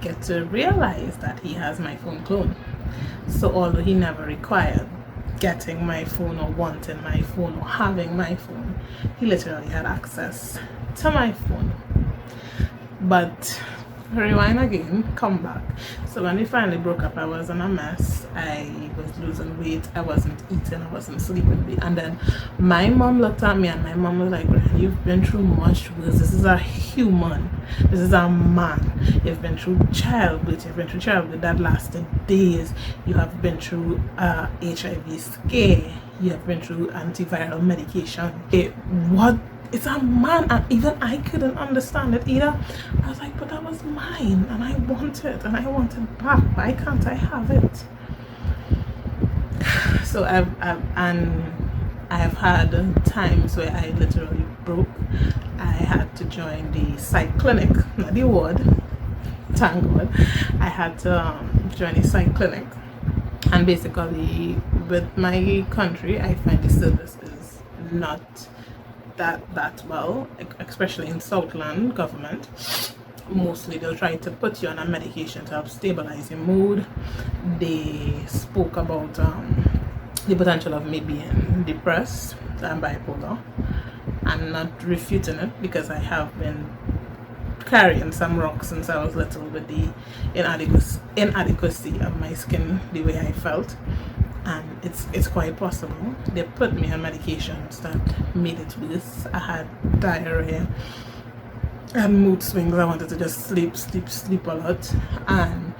get to realize that he has my phone cloned. So although he never required getting my phone or wanting my phone or having my phone, he literally had access to my phone. But rewind again, come back. So when we finally broke up, I was in a mess. I was losing weight, I wasn't eating, I wasn't sleeping. And then my mom looked at me and my mom was like, you've been through much worse. This is a human, this is a man. You've been through childbirth, that lasted days. You have been through HIV scare, you have been through antiviral medication. It's a man, and even I couldn't understand it either. I was like, but that was mine, and I want it, and I want it back. Why can't I have it? So I've had times where I literally broke. I had to join the psych clinic, not the ward. Thank God. I had to join a psych clinic, and basically, with my country, I find the service is not that well, especially in Southland government. Mostly they'll try to put you on a medication to help stabilize your mood. They spoke about the potential of me being depressed and bipolar. I'm not refuting it because I have been carrying some rocks since I was little with the inadequacy of my skin, the way I felt. And it's quite possible. They put me on medications that made it worse. I had diarrhea, I had mood swings. I wanted to just sleep a lot. And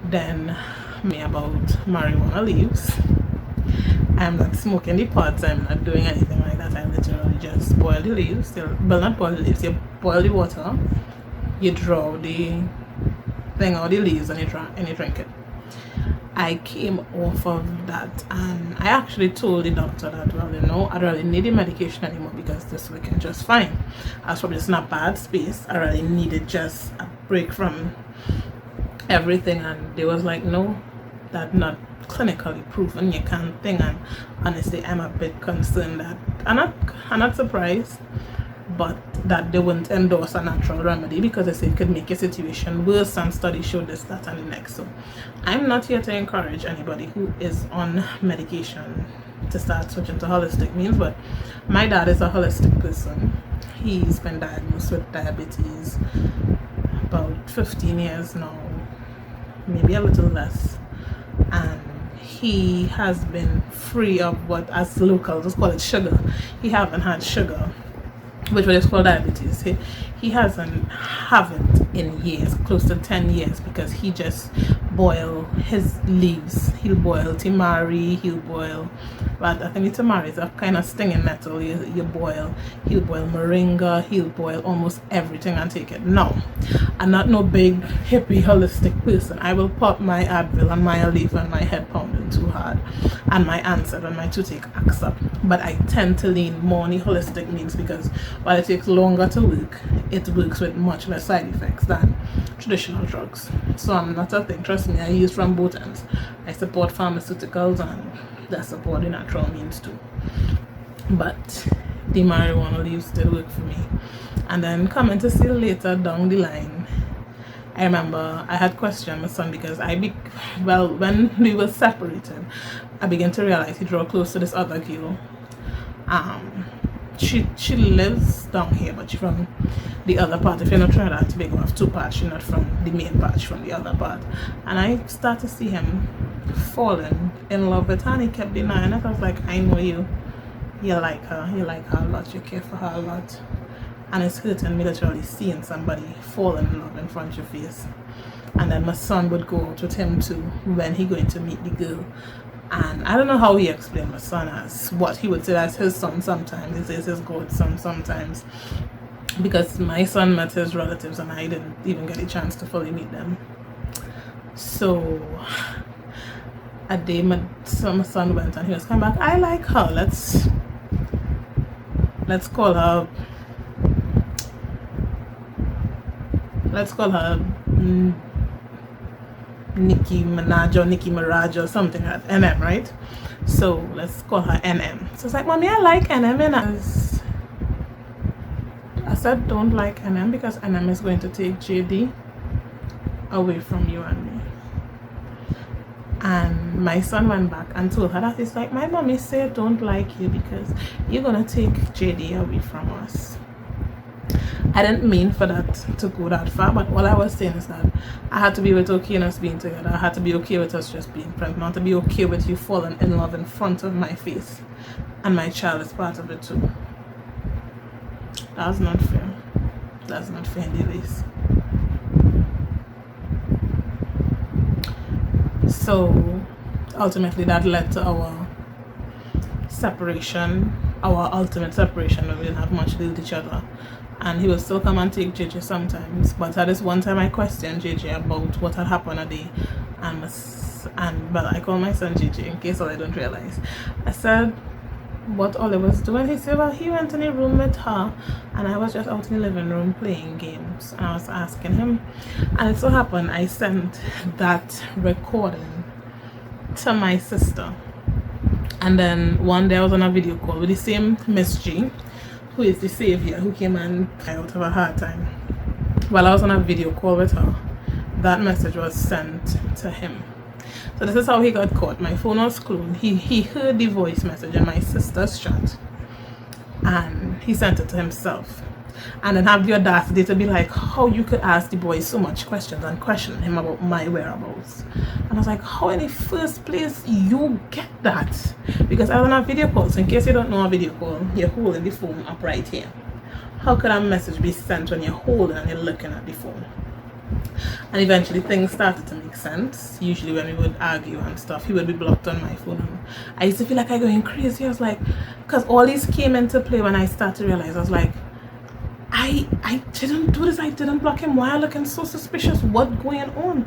then me about marijuana leaves. I'm not smoking the pods, I'm not doing anything like that. I literally just boil the leaves. Well, not boil the leaves, you boil the water, you draw the thing out the leaves, and you drink it. I came off of that, and I actually told the doctor that, well, I don't really need the medication anymore because this working just fine. I was probably just in a bad space. I really needed just a break from everything, and they was like, no, that's not clinically proven, you can't think. And honestly, I'm a bit concerned that I'm not surprised, but that they wouldn't endorse a natural remedy because they say it could make your situation worse, and studies show this, that, and the next. So I'm not here to encourage anybody who is on medication to start switching to holistic means, but my dad is a holistic person. He's been diagnosed with diabetes about 15 years now, maybe a little less, and he has been free of what as locals just call it sugar. He haven't had sugar, which is called diabetes. He haven't in years, close to 10 years, because he just boil his leaves. He'll boil timari, he'll boil, but I think timari is a kind of stinging nettle. He'll boil moringa, he'll boil almost everything and take it. No, I'm not no big hippie holistic person. I will pop my Advil and my Aleve and my head pounding too hard and my answer and my toothache acts up. But I tend to lean more on the holistic means because while it takes longer to work, it works with much less side effects than traditional drugs. So I'm not a thing. Trust me, I use from both ends. I support pharmaceuticals and I support the natural means too. But the marijuana leaves did work for me. And then coming to see later down the line, I remember I had questioned my son because when we were separated, I began to realize he drew close to this other girl. She lives down here, but she's from the other part. If you're not Trinidad and Tobago, have two parts. She's not from the main part, she's from the other part. And I started to see him falling in love with her, and he kept denying it. I was like, I know you like her a lot, you care for her a lot. And it's hurting me literally seeing somebody fall in love in front of your face. And then my son would go out with him too when he going to meet the girl. And I don't know how he explained my son as what he would say as his son sometimes. He says his godson sometimes. Because my son met his relatives and I didn't even get a chance to fully meet them. So a day my son went and he was coming back. I like her. Let's call her Nicki Minaj or something like that. NM, right? So let's call her NM. So it's like, Mommy, I like NM. And I said, don't like NM because NM is going to take JD away from you and me. And my son went back and told her that it's like, my mommy said don't like you because you're gonna take JD away from us. I didn't mean for that to go that far, but all I was saying is that I had to be with okay in us being together. I had to be okay with us just being friends, not to be okay with you falling in love in front of my face, and my child is part of it too. That's not fair. That's not fair in the least. So ultimately that led to our separation, our ultimate separation, where we didn't have much to do with each other. And he would still come and take JJ sometimes, but at this one time I questioned JJ about what had happened a day, but I call my son JJ in case I don't realize. I said what Olive was doing. He said, well, he went in a room with her and I was just out in the living room playing games, and I was asking him, and it so happened I sent that recording to my sister. And then one day I was on a video call with the same Miss G, who is the savior, who came and out of a hard time. While I was on a video call with her, that message was sent to him. So this is how he got caught. My phone was cloned. He heard the voice message in my sister's chat, and he sent it to himself. And then have the audacity to be like, how you could ask the boy so much questions and question him about my whereabouts. And I was like, how in the first place you get that? Because I was on a video call, so in case you don't know a video call, you're holding the phone up right here. How could a message be sent when you're holding and you're looking at the phone? And eventually things started to make sense. Usually when we would argue and stuff, he would be blocked on my phone. I used to feel like I was going crazy. I was like, because all these came into play when I started to realize, I was like, I didn't do this, I didn't block him. Why are you looking so suspicious? What's going on?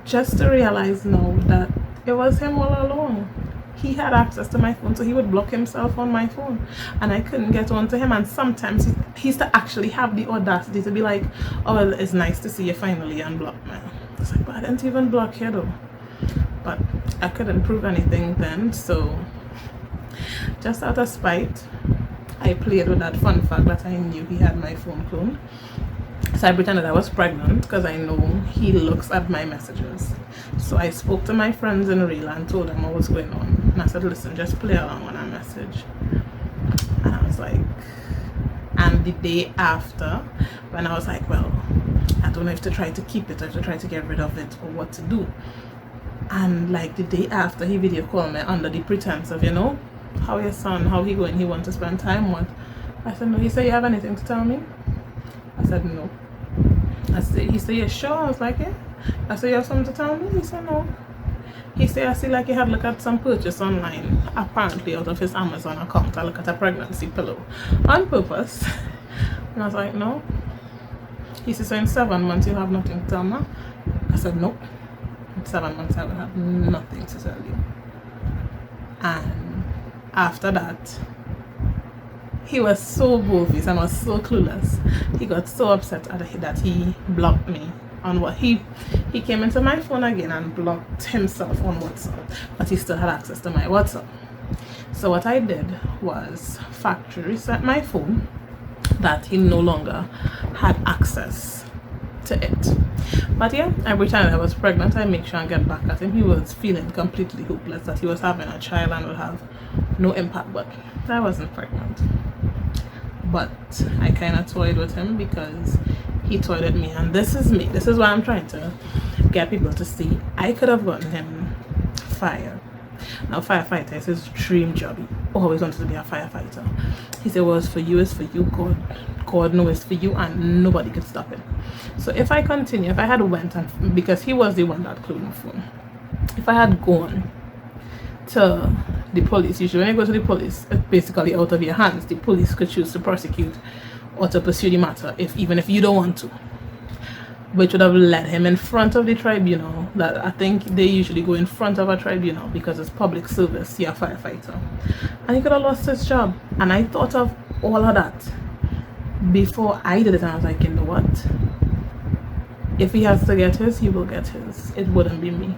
Just to realize now that it was him all along. He had access to my phone, so he would block himself on my phone, and I couldn't get on to him. And sometimes he used to actually have the audacity to be like, oh, well, it's nice to see you finally unblocked me. It's like, but I didn't even block you though. But I couldn't prove anything then, so just out of spite, I played with that fun fact that I knew he had my phone cloned. So I pretended I was pregnant because I know he looks at my messages. So I spoke to my friends in real and told them what was going on. And I said, listen, just play along when I message. And I was like, and the day after, when I was like, well, I don't know if to try to keep it or to try to get rid of it or what to do. And like the day after, he video called me under the pretense of, you know, how your son, how he going, he want to spend time with. I said, no. He said, you have anything to tell me? I said, no. He said, you sure? I was like, yeah. I said, you have something to tell me? He said, no. He said, I see like he had looked at some purchase online, apparently out of his Amazon account. I look at a pregnancy pillow on purpose. And I was like, no. He said, so in 7 months you'll have nothing to tell me? I said, nope. In 7 months I will have nothing to tell you. And after that, he was so bold-faced and was so clueless. He got so upset that he blocked me on what he came into my phone again and blocked himself on WhatsApp, but he still had access to my WhatsApp. So what I did was factory reset my phone that he no longer had access to it. But yeah, every time I was pregnant, I make sure and get back at him. He was feeling completely hopeless that he was having a child and would have no impact, but I wasn't pregnant. But I kind of toyed with him because he toyed with me, and this is me. This is why I'm trying to get people to see. I could have gotten him fired. Now, firefighter is his dream job. He always wanted to be a firefighter. He said, well, it's for you, it's for you. God knows it's for you, and nobody could stop it. So if I continue, if I had went, and because he was the one that cloned my phone, if I had gone to the police, usually when you go to the police, it's basically out of your hands. The police could choose to prosecute or to pursue the matter, even if you don't want to, which would have led him in front of the tribunal. That I think they usually go in front of a tribunal because it's public service. You're a firefighter, and he could have lost his job. And I thought of all of that before I did it, and I was like, you know what? If he has to get his, he will get his. It wouldn't be me.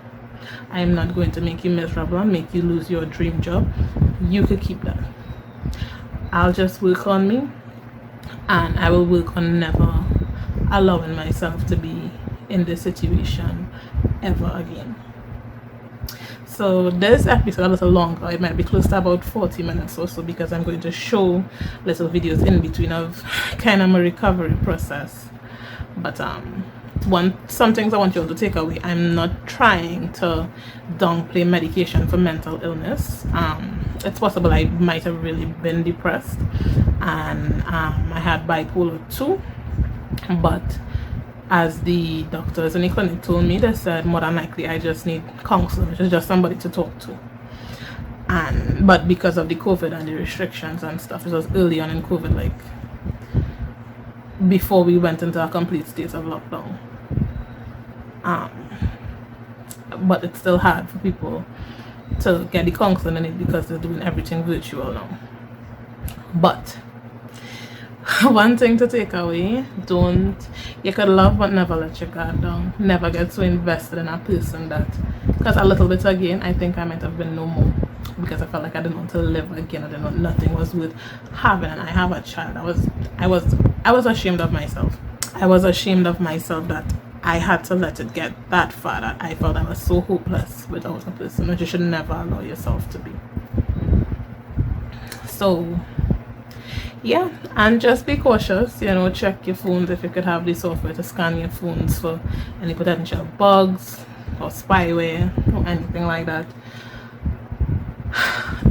I am not going to make you miserable and make you lose your dream job. You could keep that. I'll just work on me, and I will work on never allowing myself to be in this situation ever again. So this episode a little longer, it might be close to about 40 minutes or so, because I'm going to show little videos in between of kind of my recovery process. But some things I want you all to take away: I'm not trying to downplay medication for mental illness. It's possible I might have really been depressed, and I had bipolar 2, but as the doctors in the clinic told me, they said more than likely I just need counseling, which is just somebody to talk to. But because of the COVID and the restrictions and stuff, it was early on in COVID, like before we went into a complete state of lockdown. But it's still hard for people to get the counseling in it because they're doing everything virtual now. But one thing to take away: you could love but never let your guard down. Never get so invested in a person that, because a little bit again, I think I might have been no more, because I felt like I didn't want to live again. I didn't want, nothing was worth having, and I have a child. I was ashamed of myself. I was ashamed of myself that I had to let it get that far, that I felt I was so hopeless without a person, which you should never allow yourself to be. So yeah, and just be cautious, check your phones if you could have the software to scan your phones for any potential bugs or spyware or anything like that.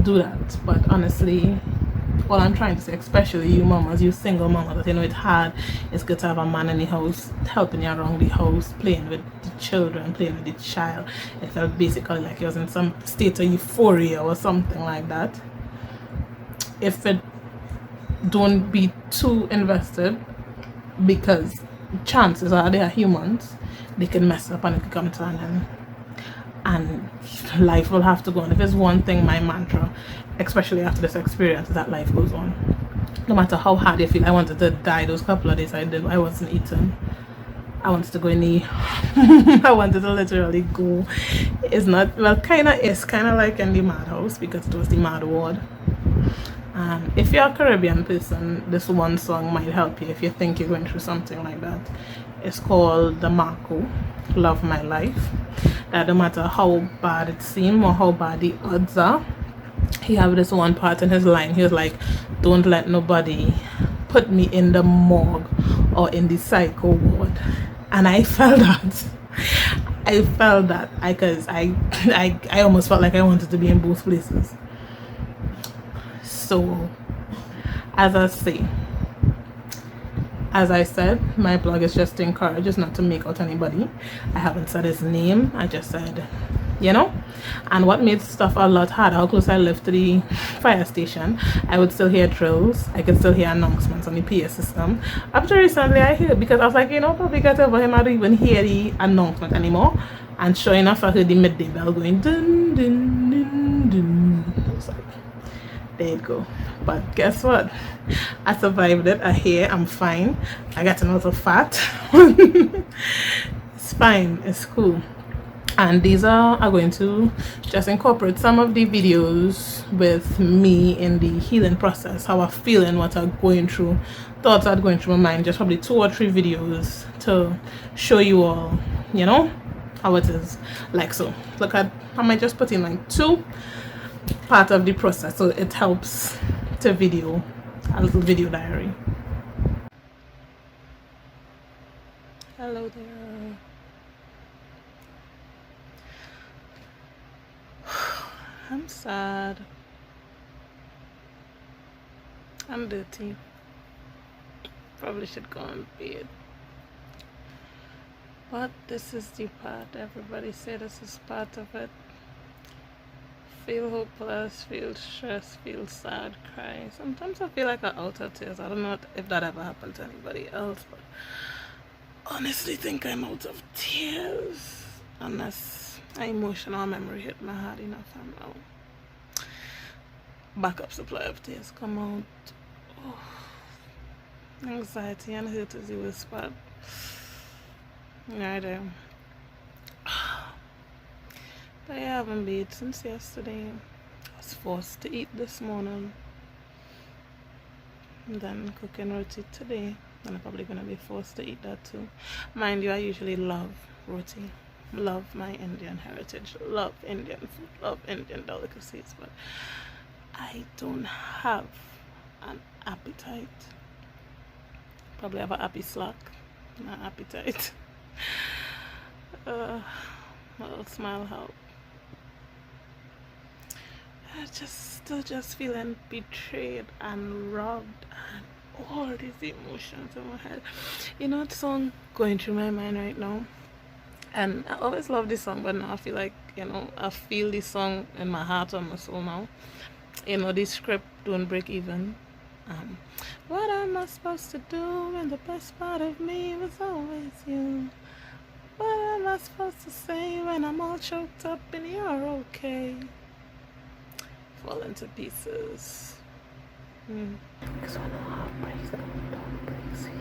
Do that. But honestly, what I'm trying to say, especially you mamas, you single mamas, it's hard. It's good to have a man in the house helping you around the house, playing with the children, playing with the child. It felt basically like you was in some state of euphoria or something like that. Don't be too invested, because chances are they are humans. They can mess up and it can come to an end, and life will have to go on. If it's one thing, my mantra, especially after this experience, is that life goes on. No matter how hard you feel. I wanted to die those couple of days I wasn't eating. I wanted to go in the I wanted to literally go. It's not, well, kind of like in the madhouse, because it was the mad ward. If you're a Caribbean person, this one song might help you if you think you're going through something like that. It's called The Marco, Love My Life. That no matter how bad it seems or how bad the odds are, he have this one part in his line. He was like, don't let nobody put me in the morgue or in the psycho ward. And I felt that. Because I almost felt like I wanted to be in both places. So, as I said, my blog is just to encourage us not to make out anybody. I haven't said his name. I just said, and what made stuff a lot harder, how close I lived to the fire station, I would still hear drills. I could still hear announcements on the PA system. Up to recently, I heard, because I was like, probably got over him, I don't even hear the announcement anymore. And sure enough, I heard the midday bell going dun dun dun dun. I was like, there you go. But guess what? I survived it. I'm here. I'm fine. I got a little fat. It's fine. It's cool. And these are going to just incorporate some of the videos with me in the healing process, how I'm feeling, what I'm going through, thoughts are going through my mind. Just probably 2 or 3 videos to show you all, how it is. Like so. Look at, I might just put in like 2 part of the process, so it helps to video a little video diary. Hello there. I'm sad. I'm dirty. Probably should go on bed. But this is the part. Everybody say this is part of it. Feel hopeless, feel stressed, feel sad, cry. Sometimes I feel like I'm out of tears. I don't know if that ever happened to anybody else, but honestly think I'm out of tears. Unless an emotional memory hit my heart enough, and now backup supply of tears come out. Oh. Anxiety and hurt is the worst part. Right there. I haven't bathed since yesterday. I was forced to eat this morning. And then cooking roti today. and I'm probably gonna be forced to eat that too. Mind you, I usually love roti, love my Indian heritage, love Indian food, love Indian delicacies, but I don't have an appetite. Probably have an happy slack, not appetite. Well, smile help. I still just feeling betrayed and robbed and all these emotions in my head. You know what song going through my mind right now? And I always love this song, but now I feel like, I feel this song in my heart and my soul now. This script don't break even. What am I supposed to do when the best part of me was always you? What am I supposed to say when I'm all choked up and you're okay? Falling to pieces. Because when the heart breaks, the heart breaks you.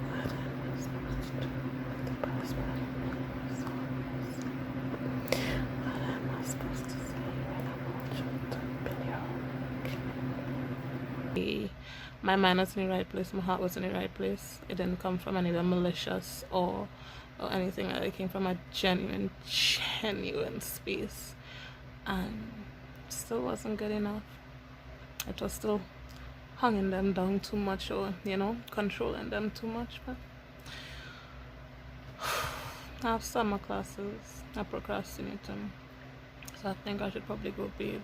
What am I supposed to do with the best part of me was always you? What am I supposed to say when I'm all choked up and you're okay? My mind was in the right place, my heart was in the right place. It didn't come from any malicious or anything. It came from a genuine space, and still wasn't good enough. It was still hanging them down too much, or controlling them too much. But I have summer classes, I procrastinate them, so I think I should probably go bathe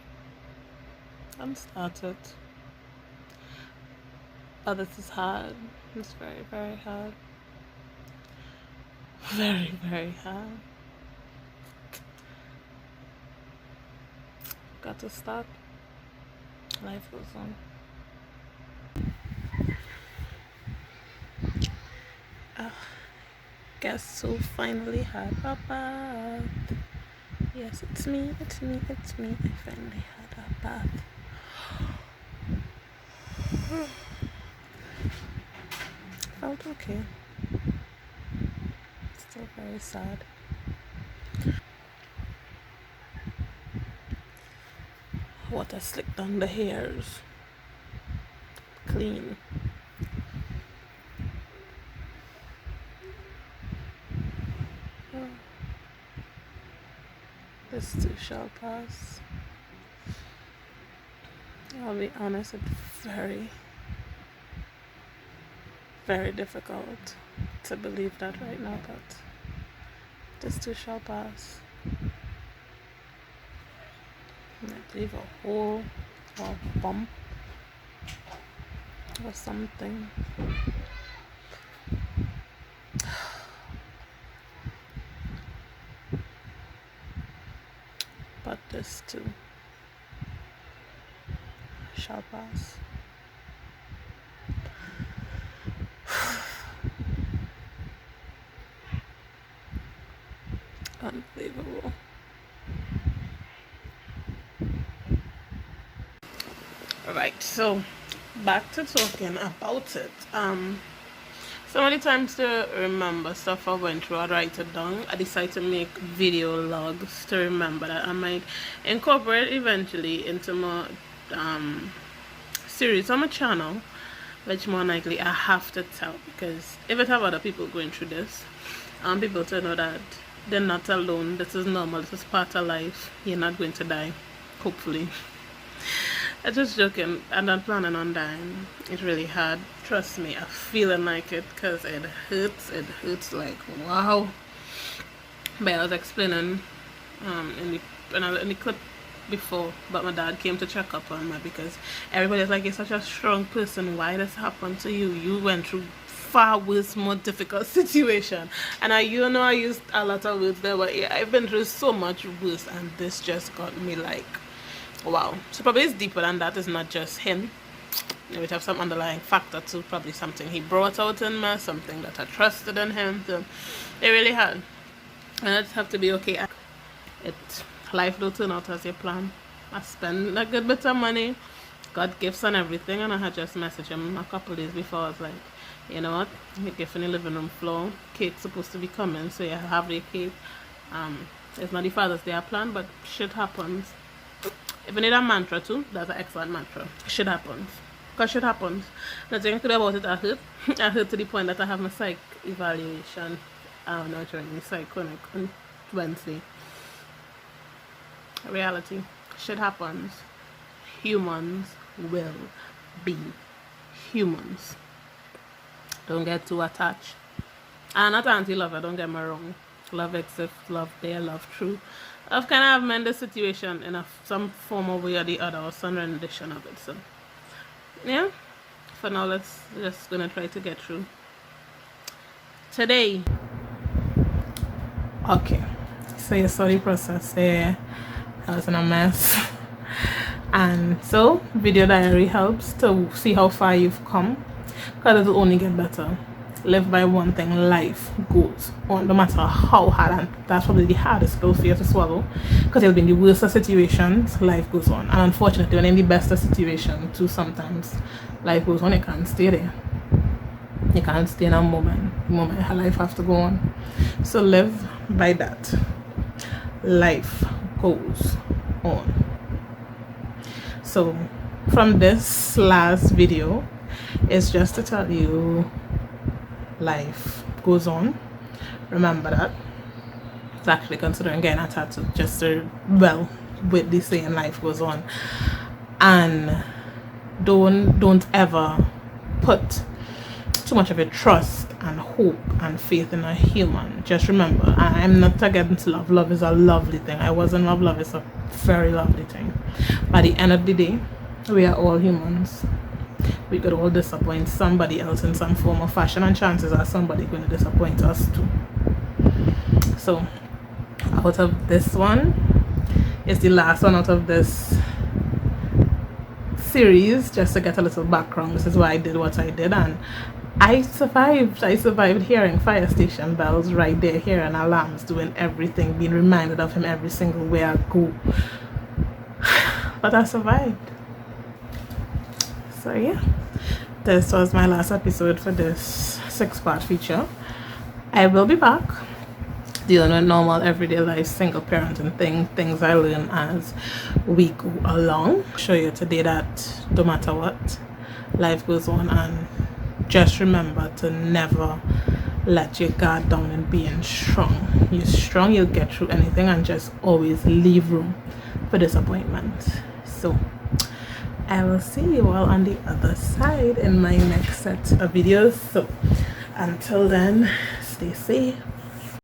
and start it. But this is hard. It's very, very hard. Very, very hard. Got to stop. Life goes on. Guess who finally had a bath? Yes, it's me. I finally had a bath. Felt okay. Still very sad. Water slicked down the hairs. Clean. This too shall pass. I'll be honest, it's very, very difficult to believe that right now, but this too shall pass. I leave a hole or a bump or something. But this too shall pass. Unbelievable. Alright, so back to talking about it. So many times to remember stuff I went through, I write it down. I decide to make video logs to remember that I might incorporate eventually into my series on my channel, which more likely I have to tell, because if it have other people going through this, people to know that they're not alone. This is normal. This is part of life. You're not going to die, hopefully. I'm just joking. I'm not planning on dying. It's really hard. Trust me, I'm feeling like it, because it hurts. It hurts like wow. But I was explaining in the clip before, but my dad came to check up on me, because everybody's like, you're such a strong person. Why this happened to you? You went through far worse, more difficult situation. And I used a lot of words there, but yeah, I've been through so much worse, and this just got me like, wow. So probably it's deeper than that. It's not just him. It would have some underlying factor too. Probably something he brought out in me, something that I trusted in him. So it really had. And I just have to be okay. Life don't turn out as you plan. I spend a good bit of money, got gifts and everything, and I had just messaged him a couple days before. I was like, you know what, your gift in the living room floor, cake's supposed to be coming, so you have the cake. It's not the Father's Day I planned, but shit happens. If you need a mantra too, that's an excellent mantra. Shit happens. Because shit happens. Nothing I could do about it, I hurt. I hurt to the point that I have my psych evaluation. I don't know what you're psych clinic on Wednesday. Reality. Shit happens. Humans will be humans. Don't get too attached. I'm not anti-lover, don't get me wrong. Love exists, love there, love true. I've kind of mended the situation in some form of way or the other, or some rendition of it. So, yeah. For now, let's just gonna try to get through. Today. Okay. So you saw the process there. I was in a mess. And so, video diary helps to see how far you've come. Because it'll only get better. Live by one thing, life goes on, no matter how hard, and that's probably the hardest pill for you to swallow, because it'll be in the worst of situations, life goes on. And unfortunately, when in the best of situations too, sometimes life goes on. You can't stay there, you can't stay in a moment life has to go on. So live by that. Life goes on. So from this last video, it's just to tell you life goes on. Remember that. It's actually considering getting a tattoo just to, well, with the saying life goes on. And don't ever put too much of your trust and hope and faith in a human. Just remember, I'm not against love. Love is a lovely thing. I was in love. Love is a very lovely thing. By the end of the day, we are all humans. We could all disappoint somebody else in some form or fashion, and chances are somebody going to disappoint us too. So out of this one, it's the last one out of this series. Just to get a little background, this is why I did what I did, and I survived hearing fire station bells right there, hearing alarms, doing everything, being reminded of him every single way I go. But I survived. So yeah, this was my last episode for this 6-part feature. I will be back dealing with normal everyday life, single parenting things I learn as we go along. Show you today that no matter what, life goes on, and just remember to never let your guard down and being strong. You're strong, you'll get through anything, and just always leave room for disappointment. So I will see you all on the other side in my next set of videos. So until then, stay safe,